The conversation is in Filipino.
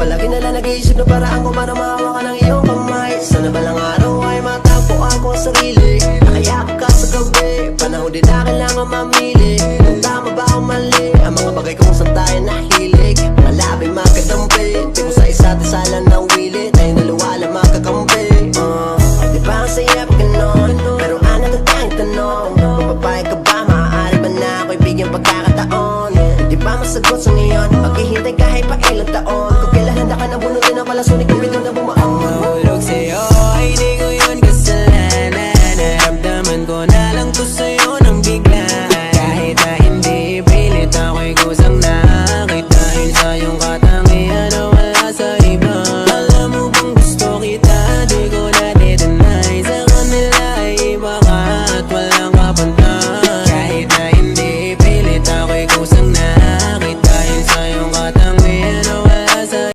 Palagi na lang nag-iisip na paraan ko para mahawakan ng iyong kamay. Sana balang araw ay matagpo ako ang sarili. Nakayak ka sa gabi, panahon din na kailangan mamili. Kung tama ba o mali, ang mga bagay kung saan tayo nahilig. Malabing magkadampi, di ko sa isa't isa lang nawili. Tayo naluwala magkakampi. Di ba ang saya pag ganon? Pero ano na tayong tanong? Kung papayag ka ba, maaari ba na ako'y bigyan pagkakataon? Di ba masagot sa ngayon? Paghihintay kahit pa ilang taon. Kung kailan handa ka na bunutin ang palasunik kung bitaw na